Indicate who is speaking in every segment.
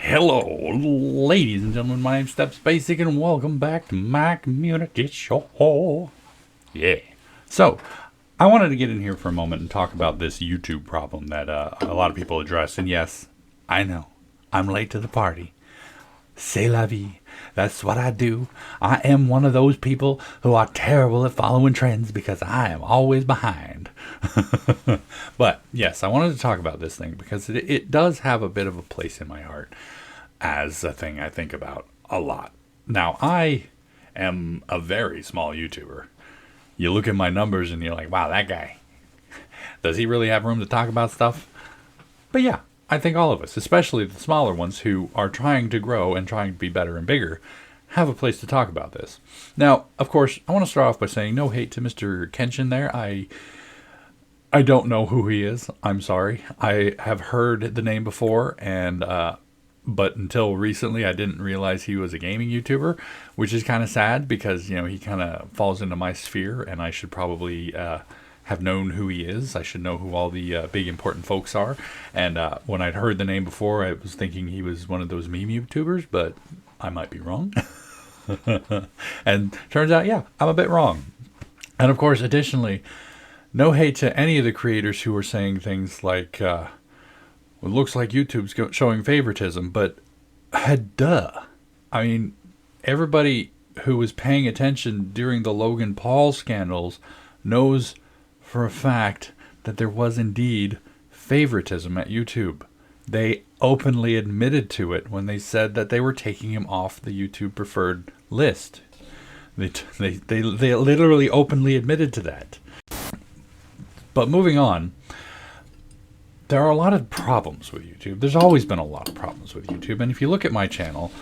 Speaker 1: Hello, ladies and gentlemen. My name's StepsBasic, and welcome back to my community show. Yeah. So, I wanted to get in here for a moment and talk about this YouTube problem that a lot of people address. And yes, I know, I'm late to the party. C'est la vie. That's what I do. I am one of those people who are terrible at following trends because I am always behind. But yes, I wanted to talk about this thing because it does have a bit of a place in my heart as a thing I think about a lot. Now, I am a very small YouTuber. You look at my numbers and you're like, wow, that guy, does he really have room to talk about stuff? But yeah, I think all of us, especially the smaller ones who are trying to grow and trying to be better and bigger, have a place to talk about this. Now, of course, I want to start off by saying no hate to Mr. Kenshin there. I don't know who he is. I'm sorry. I have heard the name before, and but until recently, I didn't realize he was a gaming YouTuber, which is kind of sad because, you know, he kind of falls into my sphere, and I should probably have known who he is. I should know who all the big important folks are. And when I'd heard the name before, I was thinking he was one of those meme YouTubers, but I might be wrong. And turns out, yeah, I'm a bit wrong. And of course, additionally, no hate to any of the creators who are saying things like, it looks like YouTube's showing favoritism, but duh. I mean, everybody who was paying attention during the Logan Paul scandals knows for a fact that there was indeed favoritism at YouTube. They openly admitted to it when they said that they were taking him off the YouTube preferred list. They literally openly admitted to that. But moving on, there are a lot of problems with YouTube. There's always been a lot of problems with YouTube. And if you look at my channel,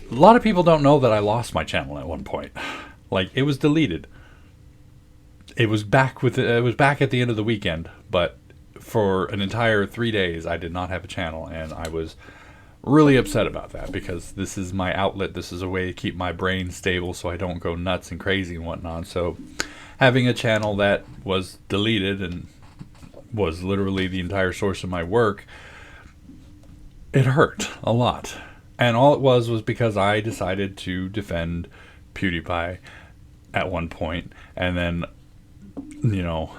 Speaker 1: a lot of people don't know that I lost my channel at one point. Like, it was deleted. It was back at the end of the weekend, but for an entire 3 days, I did not have a channel, and I was really upset about that because this is my outlet. This is a way to keep my brain stable so I don't go nuts and crazy and whatnot. So having a channel that was deleted and was literally the entire source of my work, it hurt a lot. And all it was because I decided to defend PewDiePie at one point, and then, you know,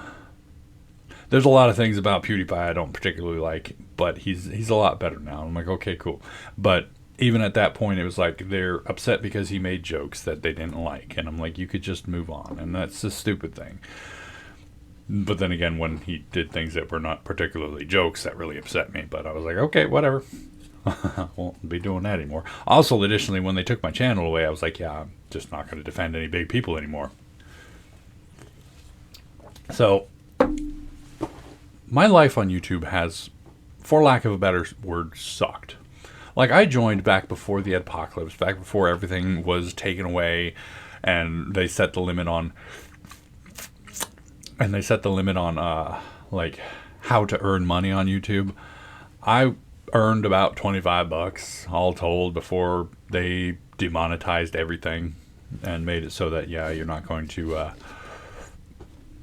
Speaker 1: there's a lot of things about PewDiePie I don't particularly like, but he's a lot better now. I'm like, okay, cool. But even at that point, it was like they're upset because he made jokes that they didn't like, and I'm like, you could just move on, and that's a stupid thing. But then again, when he did things that were not particularly jokes, that really upset me. But I was like, okay, whatever. I won't be doing that anymore. Also, additionally, when they took my channel away, I was like, yeah, I'm just not going to defend any big people anymore. So my life on YouTube has, for lack of a better word, sucked. Like, I joined back before the apocalypse, back before everything was taken away, and they set the limit on, like, how to earn money on YouTube. I earned about $25 all told before they demonetized everything and made it so that, yeah, you're not going to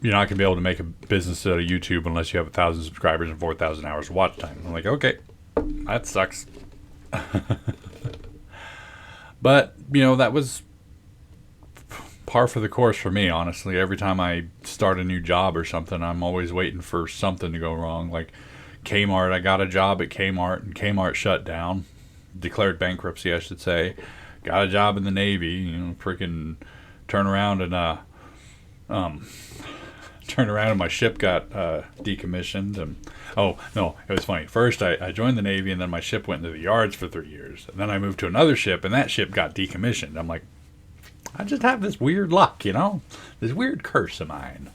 Speaker 1: be able to make a business out of YouTube unless you have 1,000 subscribers and 4,000 hours of watch time. I'm like, okay, that sucks. But, you know, that was par for the course for me, honestly. Every time I start a new job or something, I'm always waiting for something to go wrong. Like Kmart, I got a job at Kmart, and Kmart shut down, declared bankruptcy, I should say. Got a job in the Navy, you know, freaking turn around and my ship got decommissioned. And oh no, it was funny. First I joined the Navy, and then my ship went into the yards for 3 years, and then I moved to another ship, and that ship got decommissioned. I'm like, I just have this weird luck, you know, this weird curse of mine.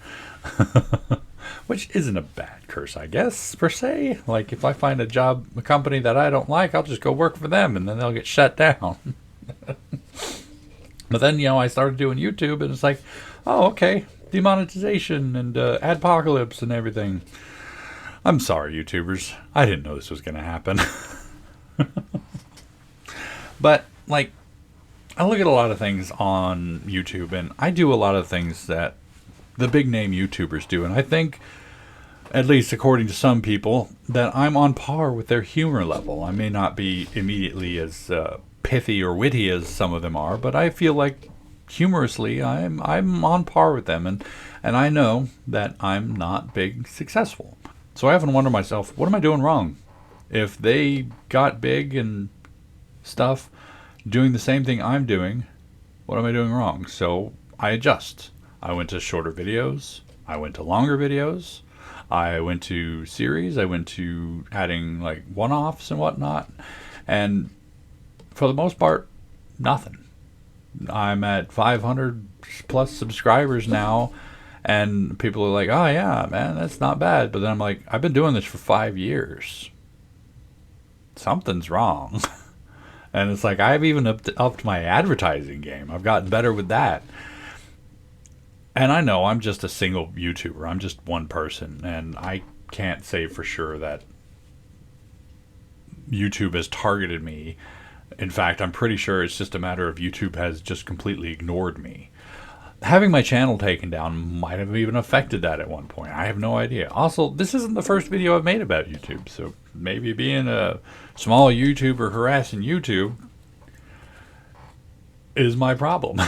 Speaker 1: Which isn't a bad curse, I guess, per se. Like, if I find a company that I don't like, I'll just go work for them, and then they'll get shut down. But then, you know, I started doing YouTube, and it's like, oh, okay, demonetization and adpocalypse and everything. I'm sorry, YouTubers. I didn't know this was going to happen. But, like, I look at a lot of things on YouTube, and I do a lot of things that the big name YouTubers do, and I think at least according to some people, that I'm on par with their humor level. I may not be immediately as pithy or witty as some of them are, but I feel like humorously I'm on par with them, and I know that I'm not big successful. So I often wonder myself, what am I doing wrong? If they got big and stuff doing the same thing I'm doing, what am I doing wrong? So I adjust. I went to shorter videos. I went to longer videos. I went to series. I went to adding like one-offs and whatnot. And for the most part, nothing. I'm at 500 plus subscribers now. And people are like, oh yeah, man, that's not bad. But then I'm like, I've been doing this for 5 years. Something's wrong. And it's like, I've even upped my advertising game. I've gotten better with that. And I know I'm just a single YouTuber. I'm just one person. And I can't say for sure that YouTube has targeted me. In fact, I'm pretty sure it's just a matter of YouTube has just completely ignored me. Having my channel taken down might have even affected that at one point. I have no idea. Also, this isn't the first video I've made about YouTube. So maybe being a small YouTuber harassing YouTube is my problem.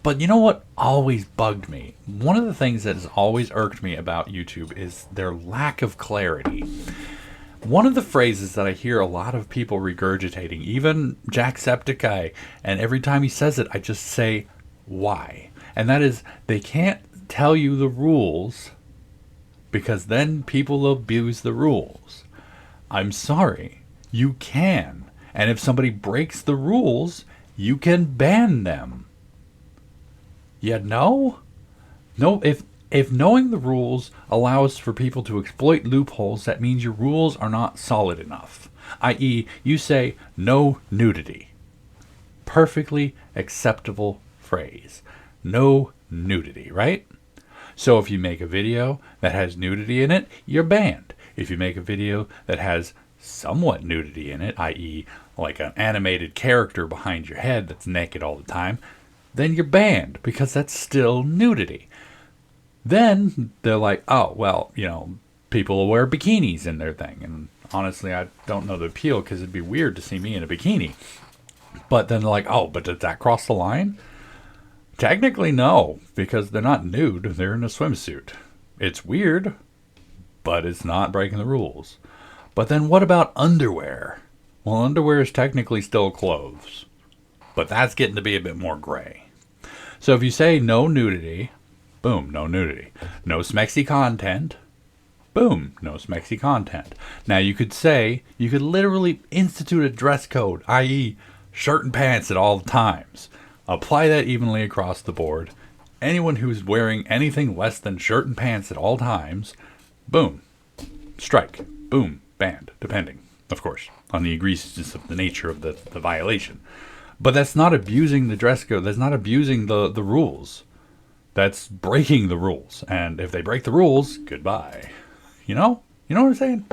Speaker 1: But you know what always bugged me? One of the things that has always irked me about YouTube is their lack of clarity. One of the phrases that I hear a lot of people regurgitating, even Jacksepticeye, and every time he says it, I just say, why? And that is, they can't tell you the rules because then people abuse the rules. I'm sorry, you can. And if somebody breaks the rules, you can ban them. Yeah, no? No, if knowing the rules allows for people to exploit loopholes, that means your rules are not solid enough. I.e., you say no nudity. Perfectly acceptable phrase. No nudity, right? So if you make a video that has nudity in it, you're banned. If you make a video that has somewhat nudity in it, i.e., like an animated character behind your head that's naked all the time, then you're banned because that's still nudity. Then they're like, oh, well, people will wear bikinis in their thing. And honestly, I don't know the appeal because it'd be weird to see me in a bikini. But then they're like, oh, but does that cross the line? Technically, no, because they're not nude. They're in a swimsuit. It's weird, but it's not breaking the rules. But then what about underwear? Well, underwear is technically still clothes, but that's getting to be a bit more gray. So if you say no nudity, boom, no nudity. No smexy content, boom, no smexy content. Now you could literally institute a dress code, i.e. shirt and pants at all times. Apply that evenly across the board. Anyone who's wearing anything less than shirt and pants at all times, boom, strike, boom, banned, depending, of course, on the egregiousness of the nature of the violation. But that's not abusing the dress code. That's not abusing the rules. That's breaking the rules. And if they break the rules, goodbye. You know? You know what I'm saying?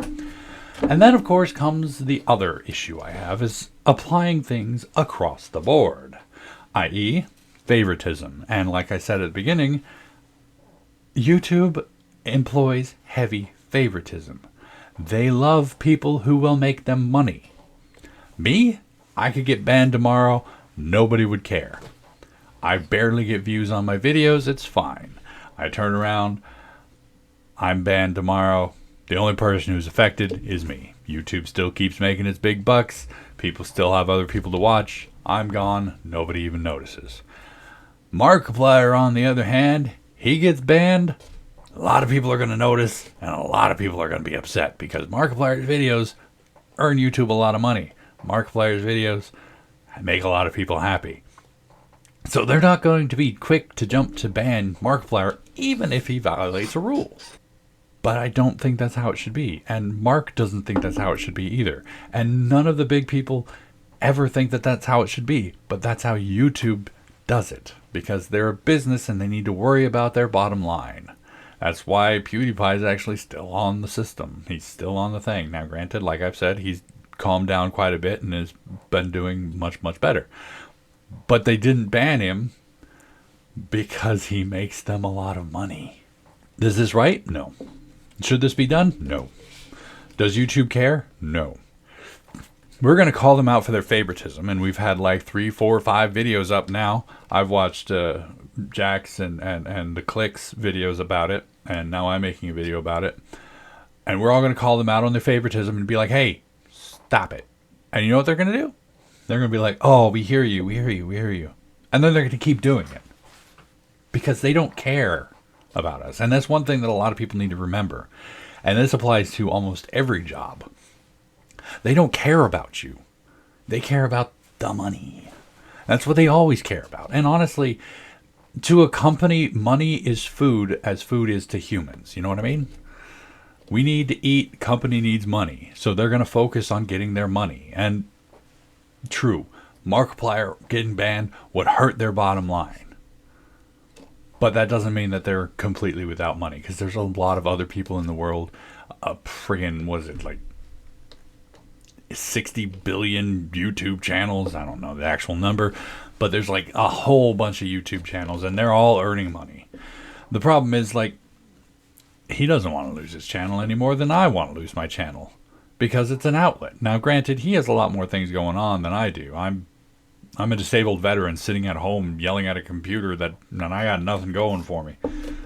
Speaker 1: And then, of course, comes the other issue I have is applying things across the board, i.e. favoritism. And like I said at the beginning, YouTube employs heavy favoritism. They love people who will make them money. Me? I could get banned tomorrow. Nobody would care. I barely get views on my videos. It's fine. I turn around. I'm banned tomorrow. The only person who's affected is me. YouTube still keeps making its big bucks. People still have other people to watch. I'm gone. Nobody even notices. Markiplier, on the other hand, he gets banned. A lot of people are going to notice, and a lot of people are going to be upset because Markiplier's videos earn YouTube a lot of money. Markiplier's videos make a lot of people happy. So they're not going to be quick to jump to ban Markiplier even if he violates a rule. But I don't think that's how it should be. And Mark doesn't think that's how it should be either. And none of the big people ever think that that's how it should be. But that's how YouTube does it. Because they're a business and they need to worry about their bottom line. That's why PewDiePie is actually still on the system. He's still on the thing. Now granted, like I've said, he's calmed down quite a bit and has been doing much, much better. But they didn't ban him because he makes them a lot of money. Is this right? No. Should this be done? No. Does YouTube care? No. We're going to call them out for their favoritism, and we've had like 3, 4, 5 videos up now. I've watched Jack's and the Clicks videos about it, and now I'm making a video about it. And we're all going to call them out on their favoritism and be like, hey, stop it. And you know what they're going to do? They're going to be like, oh, we hear you, we hear you, we hear you. And then they're going to keep doing it because they don't care about us. And that's one thing that a lot of people need to remember. And this applies to almost every job. They don't care about you. They care about the money. That's what they always care about. And honestly, to a company, money is food as food is to humans. You know what I mean? We need to eat. Company needs money. So they're going to focus on getting their money. And true, Markiplier getting banned would hurt their bottom line. But that doesn't mean that they're completely without money. Because there's a lot of other people in the world. Friggin', was it like 60 billion YouTube channels? I don't know the actual number, but there's like a whole bunch of YouTube channels and they're all earning money. The problem is, like, he doesn't want to lose his channel any more than I want to lose my channel because it's an outlet. Now, granted, he has a lot more things going on than I do. I'm a disabled veteran sitting at home yelling at a computer and I got nothing going for me.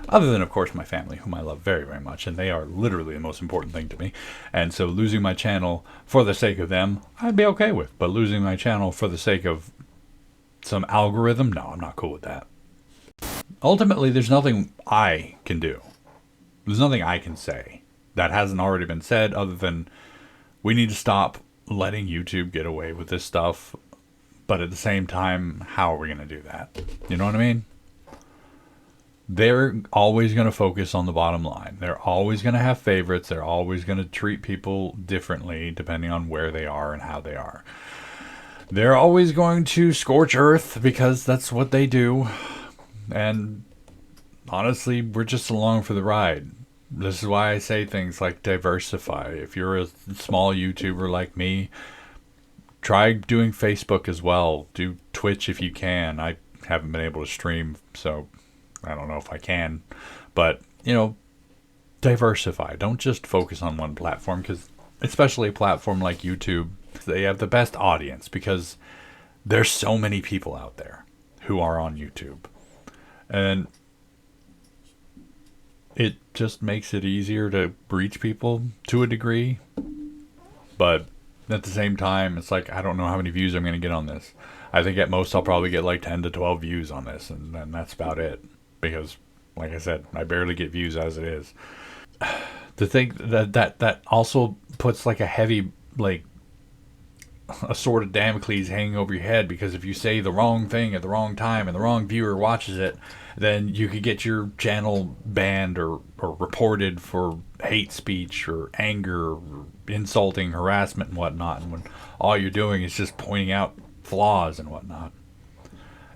Speaker 1: Other than, of course, my family, whom I love very, very much. And they are literally the most important thing to me. And so losing my channel for the sake of them, I'd be okay with. But losing my channel for the sake of some algorithm, no, I'm not cool with that. Ultimately, there's nothing I can do. There's nothing I can say that hasn't already been said other than we need to stop letting YouTube get away with this stuff. But at the same time, how are we going to do that? You know what I mean? They're always going to focus on the bottom line. They're always going to have favorites. They're always going to treat people differently depending on where they are and how they are. They're always going to scorch earth because that's what they do. And honestly, we're just along for the ride. This is why I say things like diversify. If you're a small YouTuber like me, try doing Facebook as well. Do Twitch if you can. I haven't been able to stream, so I don't know if I can. But, you know, diversify. Don't just focus on one platform, because especially a platform like YouTube, they have the best audience because there's so many people out there who are on YouTube. And it just makes it easier to reach people to a degree. But at the same time, it's like, I don't know how many views I'm going to get on this. I think at most I'll probably get like 10 to 12 views on this, and that's about it. Because, like I said, I barely get views as it is. To think that also puts like a heavy, like, a sword of Damocles hanging over your head, because if you say the wrong thing at the wrong time and the wrong viewer watches it, then you could get your channel banned or reported for hate speech or anger or insulting, harassment and whatnot, and when all you're doing is just pointing out flaws and whatnot.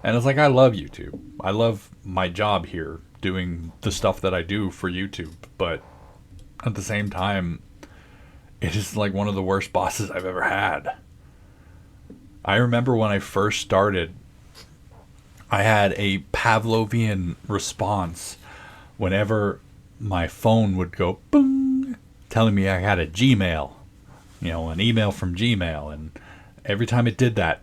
Speaker 1: And it's like, I love YouTube. I love my job here doing the stuff that I do for YouTube, but at the same time, it is like one of the worst bosses I've ever had. I remember when I first started, I had a Pavlovian response whenever my phone would go boom, telling me I had a Gmail, an email from Gmail. And every time it did that,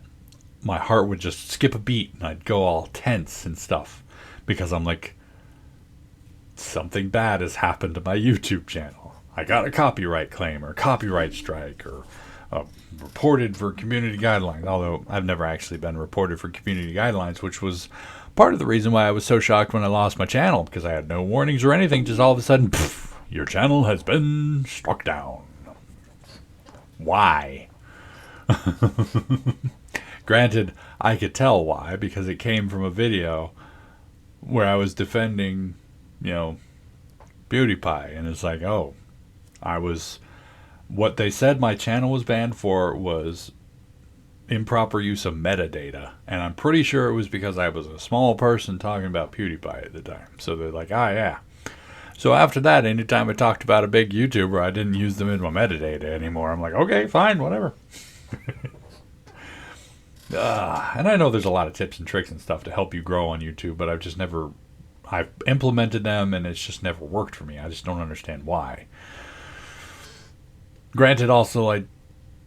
Speaker 1: my heart would just skip a beat and I'd go all tense and stuff, because I'm like, something bad has happened to my YouTube channel. I got a copyright claim or copyright strike or reported for community guidelines, although I've never actually been reported for community guidelines, which was part of the reason why I was so shocked when I lost my channel, because I had no warnings or anything. Just all of a sudden, poof, your channel has been struck down. Why? Granted, I could tell why, because it came from a video where I was defending, PewDiePie, and it's like, oh, what they said my channel was banned for was improper use of metadata. And I'm pretty sure it was because I was a small person talking about PewDiePie at the time. So they're like, yeah. So after that, anytime I talked about a big YouTuber, I didn't use them in my metadata anymore. I'm like, okay, fine, whatever. And I know there's a lot of tips and tricks and stuff to help you grow on YouTube, but I've just never I've implemented them and it's just never worked for me. I just don't understand why. Granted, also,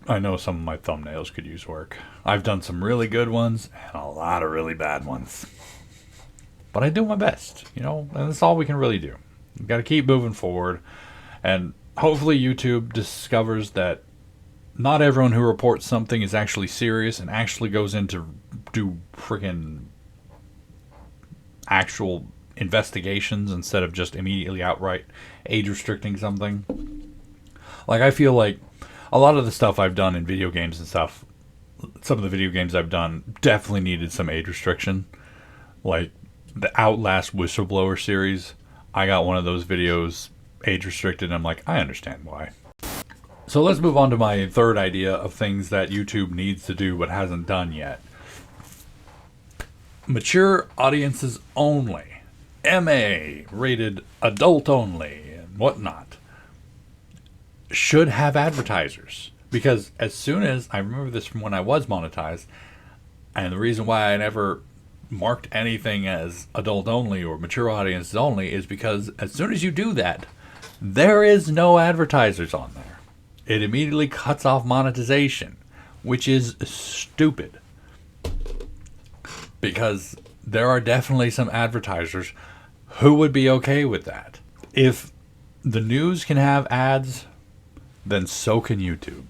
Speaker 1: I know some of my thumbnails could use work. I've done some really good ones and a lot of really bad ones. But I do my best, and that's all we can really do. We've got to keep moving forward. And hopefully YouTube discovers that not everyone who reports something is actually serious and actually goes in to do freaking actual investigations instead of just immediately outright age restricting something. Like, I feel like a lot of the stuff I've done in video games and stuff, some of the video games I've done definitely needed some age restriction. Like the Outlast Whistleblower series, I got one of those videos age restricted and I'm like, I understand why. So let's move on to my third idea of things that YouTube needs to do but hasn't done yet. Mature audiences only. MA, rated adult only, and whatnot, should have advertisers. Because as soon as, I remember this from when I was monetized, and the reason why I never marked anything as adult only or mature audiences only is because as soon as you do that, there is no advertisers on there. It immediately cuts off monetization, which is stupid. Because there are definitely some advertisers who would be okay with that. If the news can have ads, then so can YouTube.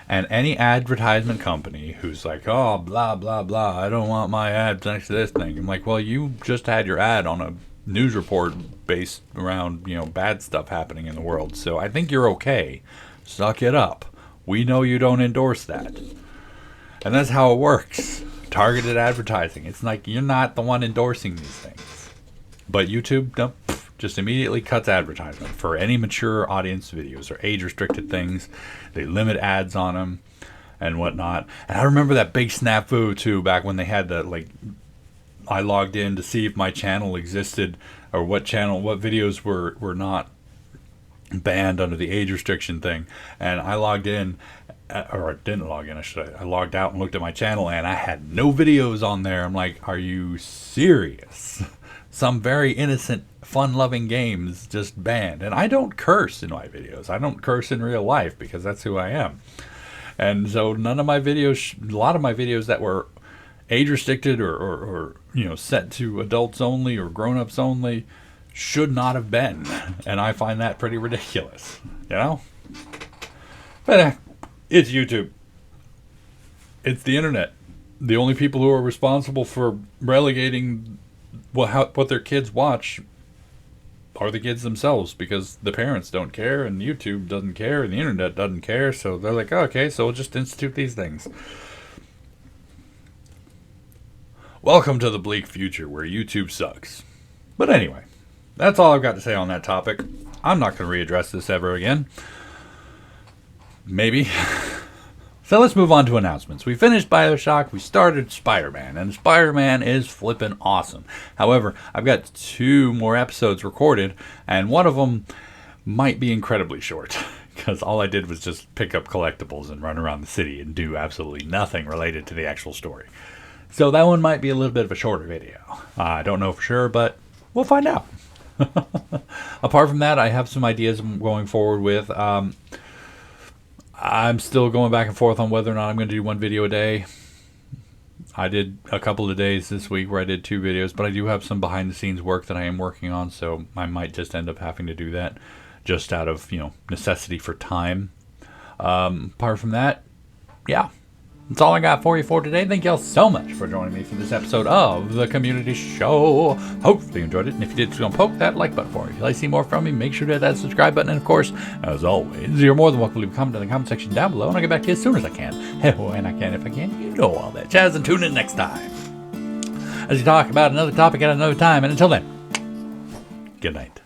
Speaker 1: And any advertisement company who's like, oh, blah, blah, blah, I don't want my ads next to this thing. I'm like, well, you just had your ad on a news report based around, bad stuff happening in the world. So I think you're okay. Suck it up. We know you don't endorse that. And that's how it works. Targeted advertising. It's like you're not the one endorsing these things. But YouTube just immediately cuts advertisement for any mature audience videos or age-restricted things. They limit ads on them and whatnot. And I remember that big snafu, too, back when they had the, I logged in to see if my channel existed or what videos were not banned under the age restriction thing. And I logged in, or I didn't log in, I logged out and looked at my channel and I had no videos on there. I'm like, are you serious? Some very innocent, fun-loving games just banned. And I don't curse in my videos. I don't curse in real life because that's who I am. And so none of my videos, a lot of my videos that were age-restricted or set to adults only or grown-ups only should not have been. And I find that pretty ridiculous, But it's YouTube. It's the internet. The only people who are responsible for relegating what their kids watch are the kids themselves, because the parents don't care and YouTube doesn't care and the internet doesn't care. So they're like, okay, so we'll just institute these things. Welcome to the bleak future where YouTube sucks. But anyway, that's all I've got to say on that topic. I'm not going to readdress this ever again. Maybe. So let's move on to announcements. We finished BioShock, we started Spider-Man, and Spider-Man is flippin' awesome. However, I've got 2 more episodes recorded, and one of them might be incredibly short, because all I did was just pick up collectibles and run around the city and do absolutely nothing related to the actual story. So that one might be a little bit of a shorter video. I don't know for sure, but we'll find out. Apart from that, I have some ideas I'm going forward with. I'm still going back and forth on whether or not I'm going to do 1 video a day. I did a couple of days this week where I did 2 videos, but I do have some behind the scenes work that I am working on, so I might just end up having to do that just out of, necessity for time. Apart from that, yeah. That's all I got for you for today. Thank y'all so much for joining me for this episode of The Community Show. Hopefully you enjoyed it. And if you did, just go and poke that like button for me. If you'd like to see more from me, make sure to hit that subscribe button. And of course, as always, you're more than welcome to leave a comment in the comment section down below. And I'll get back to you as soon as I can. And I can if I can. You know all that jazz. And tune in next time as we talk about another topic at another time. And until then, good night.